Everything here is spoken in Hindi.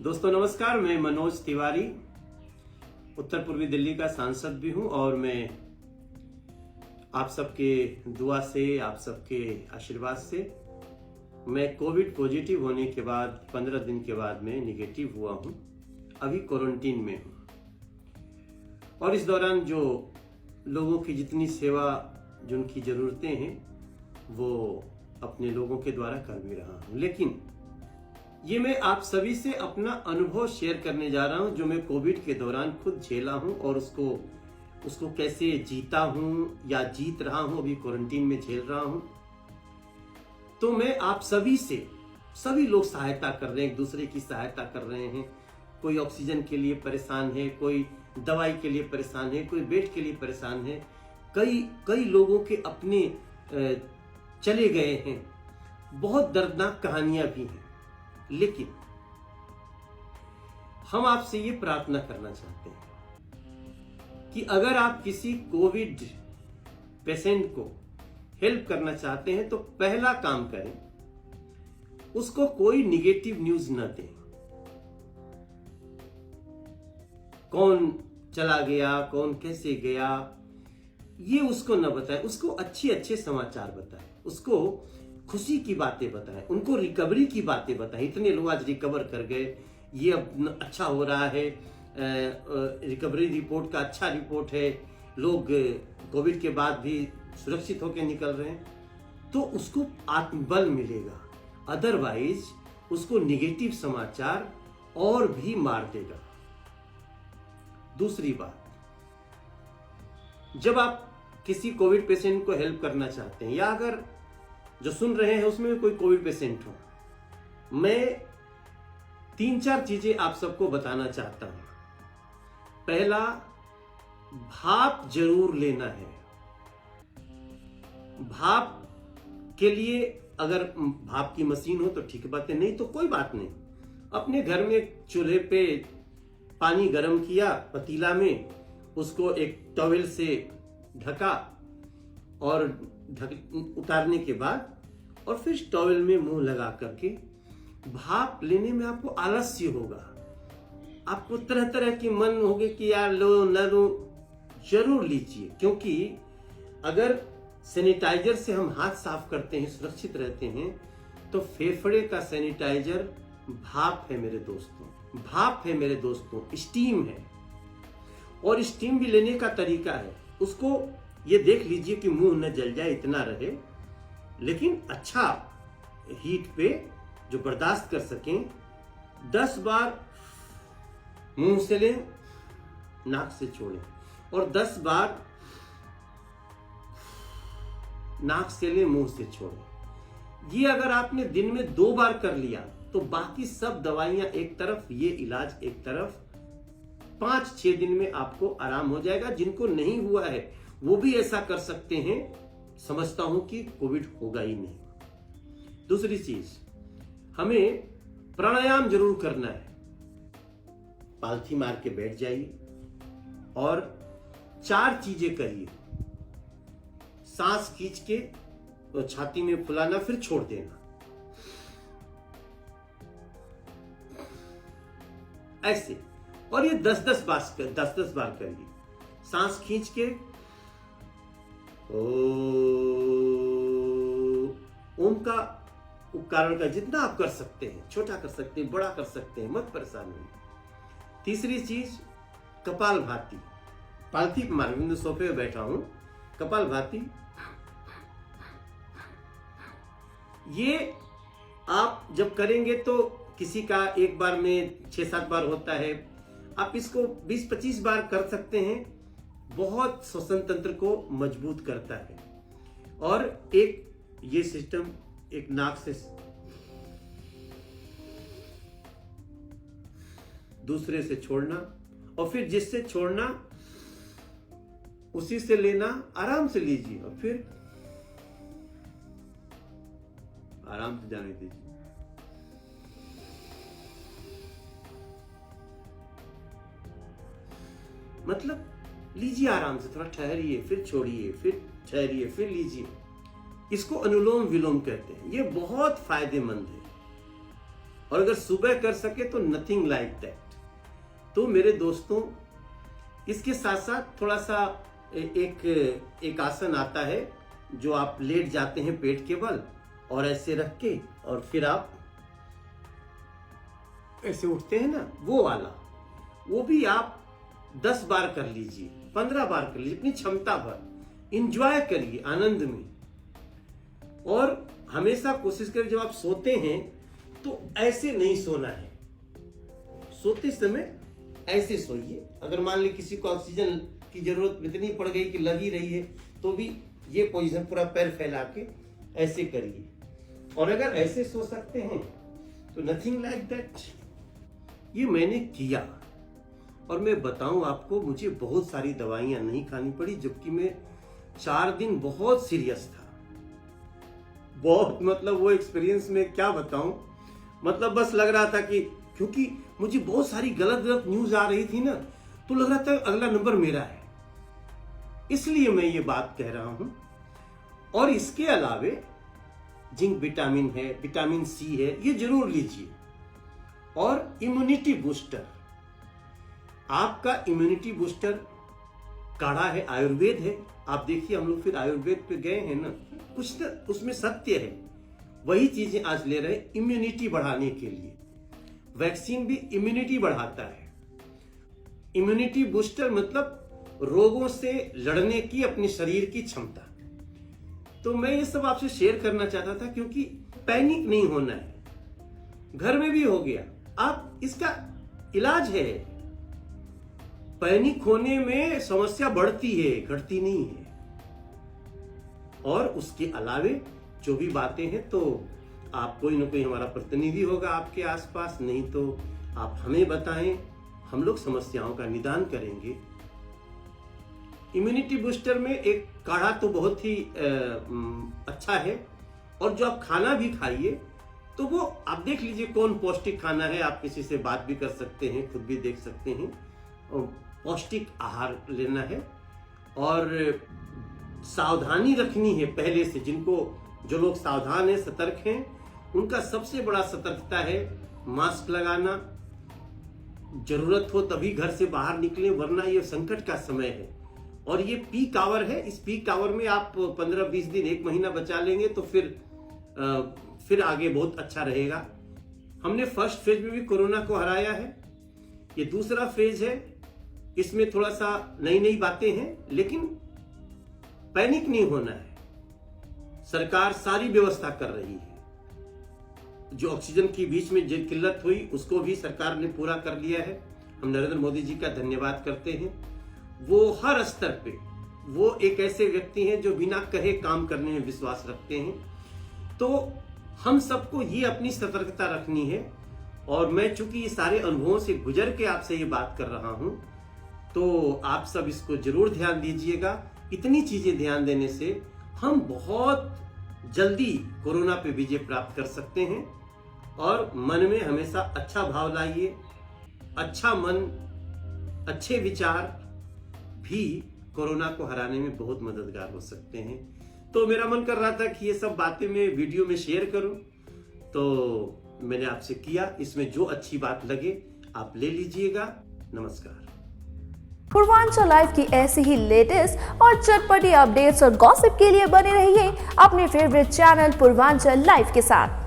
दोस्तों नमस्कार, मैं मनोज तिवारी उत्तर पूर्वी दिल्ली का सांसद भी हूं और मैं आप सबके दुआ से, आप सबके आशीर्वाद से मैं कोविड पॉजिटिव होने के बाद 15 दिन के बाद मैं निगेटिव हुआ हूं। अभी क्वारंटीन में हूं और इस दौरान जो लोगों की जितनी सेवा जिनकी ज़रूरतें हैं वो अपने लोगों के द्वारा कर भी रहा हूं। लेकिन ये मैं आप सभी से अपना अनुभव शेयर करने जा रहा हूं जो मैं कोविड के दौरान खुद झेला हूं और उसको कैसे जीता हूं या जीत रहा हूं, अभी क्वारंटीन में झेल रहा हूं। तो मैं आप सभी लोग सहायता कर रहे हैं, एक दूसरे की सहायता कर रहे हैं। कोई ऑक्सीजन के लिए परेशान है, कोई दवाई के लिए परेशान है, कोई बेड के लिए परेशान है, कई लोगों के अपने चले गए हैं। बहुत दर्दनाक कहानियां भी हैं। लेकिन हम आपसे ये प्रार्थना करना चाहते हैं कि अगर आप किसी कोविड पेशेंट को हेल्प करना चाहते हैं तो पहला काम करें, उसको कोई निगेटिव न्यूज न दें। कौन चला गया, कौन कैसे गया, ये उसको न बताएं। उसको अच्छे समाचार बताएं, उसको खुशी की बातें बताएं, उनको रिकवरी की बातें बताएं। इतने लोग आज रिकवर कर गए, ये अब अच्छा हो रहा है, रिकवरी रिपोर्ट का अच्छा रिपोर्ट है, लोग कोविड के बाद भी सुरक्षित होकर निकल रहे हैं, तो उसको आत्मबल मिलेगा। अदरवाइज उसको निगेटिव समाचार और भी मार देगा। दूसरी बात, जब आप किसी कोविड पेशेंट को हेल्प करना चाहते हैं या अगर जो सुन रहे हैं उसमें भी कोई कोविड पेशेंट हो, मैं 3-4 चीजें आप सबको बताना चाहता हूं। पहला, भाप जरूर लेना है। भाप के लिए अगर भाप की मशीन हो तो ठीक बात है, नहीं तो कोई बात नहीं। अपने घर में चूल्हे पे पानी गर्म किया पतीला में, उसको एक टॉवेल से ढका और उतारने के बाद और फिर टॉवेल में मुंह लगा करके भाप लेने में आपको आलस्य होगा। आपको तरह तरह की मन होगी कि यार लो न लो, जरूर लीजिए। क्योंकि अगर सैनिटाइजर से हम हाथ साफ करते हैं, सुरक्षित रहते हैं, तो फेफड़े का सैनिटाइजर भाप है मेरे दोस्तों, भाप है मेरे दोस्तों, स्टीम है। और स्टीम भी लेने का तरीका है, उसको ये देख लीजिए कि मुंह न जल जाए, इतना रहे, लेकिन अच्छा हीट पे जो बर्दाश्त कर सकें। 10 बार मुंह से लें, नाक से छोड़ें, और 10 बार नाक से लें, मुंह से छोड़ें। ये अगर आपने दिन में 2 बार कर लिया तो बाकी सब दवाइयां एक तरफ, ये इलाज एक तरफ, 5-6 दिन में आपको आराम हो जाएगा। जिनको नहीं हुआ है वो भी ऐसा कर सकते हैं। समझता हूं कि कोविड होगा ही नहीं। दूसरी चीज, हमें प्राणायाम जरूर करना है। पालथी मार के बैठ जाइए और 4 चीजें करिए। सांस खींच के तो छाती में फुलाना, फिर छोड़ देना, ऐसे। और ये 10-10 बार करिए। सांस खींच के ओम का उच्चारण का जितना आप कर सकते हैं, छोटा कर सकते हैं, बड़ा कर सकते हैं, मत परेशान होइए। तीसरी चीज, कपाल भाती। पालथी पे मार, सोफे पे बैठा हूं, कपाल भाती। ये आप जब करेंगे तो किसी का एक बार में 6-7 बार होता है, आप इसको 20-25 बार कर सकते हैं। बहुत श्वसन तंत्र को मजबूत करता है। और एक ये सिस्टम, एक नाक से दूसरे से छोड़ना और फिर जिससे छोड़ना उसी से लेना, आराम से लीजिए और फिर आराम से जाने दीजिए। मतलब लीजिए आराम से, थोड़ा ठहरिए, फिर छोड़िए, फिर ठहरिए, फिर लीजिए। इसको अनुलोम विलोम कहते हैं। ये बहुत फायदेमंद है और अगर सुबह कर सके तो नथिंग लाइक दैट। तो मेरे दोस्तों, इसके साथ साथ थोड़ा सा एक आसन आता है जो आप लेट जाते हैं पेट के बल और ऐसे रख के और फिर आप ऐसे उठते हैं ना, वो वाला, वो भी आप 10 बार कर लीजिए, 15 बार कर लीजिए, अपनी क्षमता पर इंजॉय करिए, आनंद में। और हमेशा कोशिश करें जब आप सोते हैं तो ऐसे नहीं सोना है, सोते समय ऐसे सोइए। अगर मान ली किसी को ऑक्सीजन की जरूरत इतनी पड़ गई कि लग ही रही है तो भी ये पोजीशन पूरा पैर फैला के ऐसे करिए। और अगर ऐसे सो सकते हैं तो नथिंग लाइक दैट। ये मैंने किया और मैं बताऊं आपको, मुझे बहुत सारी दवाइयां नहीं खानी पड़ी, जबकि मैं 4 दिन बहुत सीरियस था। बहुत मतलब वो एक्सपीरियंस में क्या बताऊं, मतलब बस लग रहा था कि क्योंकि मुझे बहुत सारी गलत न्यूज आ रही थी ना, तो लग रहा था अगला नंबर मेरा है, इसलिए मैं ये बात कह रहा हूं। और इसके अलावे जिंक विटामिन है, विटामिन सी है, ये जरूर लीजिए। और इम्यूनिटी बूस्टर, आपका इम्यूनिटी बूस्टर काढ़ा है, आयुर्वेद है। आप देखिए हम लोग फिर आयुर्वेद पे गए हैं ना, कुछ ना उसमें सत्य है। वही चीजें आज ले रहे हैं इम्यूनिटी बढ़ाने के लिए। वैक्सीन भी इम्यूनिटी बढ़ाता है। इम्यूनिटी बूस्टर मतलब रोगों से लड़ने की अपने शरीर की क्षमता। तो मैं ये सब आपसे शेयर करना चाहता था, क्योंकि पैनिक नहीं होना है। घर में भी हो गया, आप इसका इलाज है। पैनिक होने में समस्या बढ़ती है, घटती नहीं है। और उसके अलावे जो भी बातें हैं तो आप कोई ना कोई हमारा प्रतिनिधि होगा आपके आसपास, नहीं तो आप हमें बताएं, हम लोग समस्याओं का निदान करेंगे। इम्यूनिटी बूस्टर में एक काढ़ा तो बहुत ही अच्छा है। और जो आप खाना भी खाइए तो वो आप देख लीजिए कौन पौष्टिक खाना है। आप किसी से बात भी कर सकते हैं, खुद भी देख सकते हैं। और पौष्टिक आहार लेना है और सावधानी रखनी है पहले से। जो लोग सावधान हैं, सतर्क हैं, उनका सबसे बड़ा सतर्कता है मास्क लगाना। जरूरत हो तभी घर से बाहर निकलें, वरना ये संकट का समय है। और ये पीक आवर है, इस पीक आवर में आप 15-20 दिन, 1 महीना बचा लेंगे तो फिर आगे बहुत अच्छा रहेगा। हमने फर्स्ट फेज में भी कोरोना को हराया है, ये दूसरा फेज है। इसमें थोड़ा सा नई बातें हैं, लेकिन पैनिक नहीं होना है। सरकार सारी व्यवस्था कर रही है। जो ऑक्सीजन की बीच में जो किल्लत हुई उसको भी सरकार ने पूरा कर लिया है। हम नरेंद्र मोदी जी का धन्यवाद करते हैं। वो हर स्तर पे वो एक ऐसे व्यक्ति हैं जो बिना कहे काम करने में विश्वास रखते हैं। तो हम सबको ये अपनी सतर्कता रखनी है। और मैं चूंकि ये सारे अनुभवों से गुजर के आपसे ये बात कर रहा हूं, तो आप सब इसको जरूर ध्यान दीजिएगा। इतनी चीजें ध्यान देने से हम बहुत जल्दी कोरोना पे विजय प्राप्त कर सकते हैं। और मन में हमेशा अच्छा भाव लाइए। अच्छा मन, अच्छे विचार भी कोरोना को हराने में बहुत मददगार हो सकते हैं। तो मेरा मन कर रहा था कि ये सब बातें मैं वीडियो में शेयर करूं, तो मैंने आपसे किया। इसमें जो अच्छी बात लगे आप ले लीजिएगा। नमस्कार। पूर्वांचल लाइव की ऐसी ही लेटेस्ट और चटपटी अपडेट्स और गॉसिप के लिए बने रहिए अपने फेवरेट चैनल पूर्वांचल लाइव के साथ।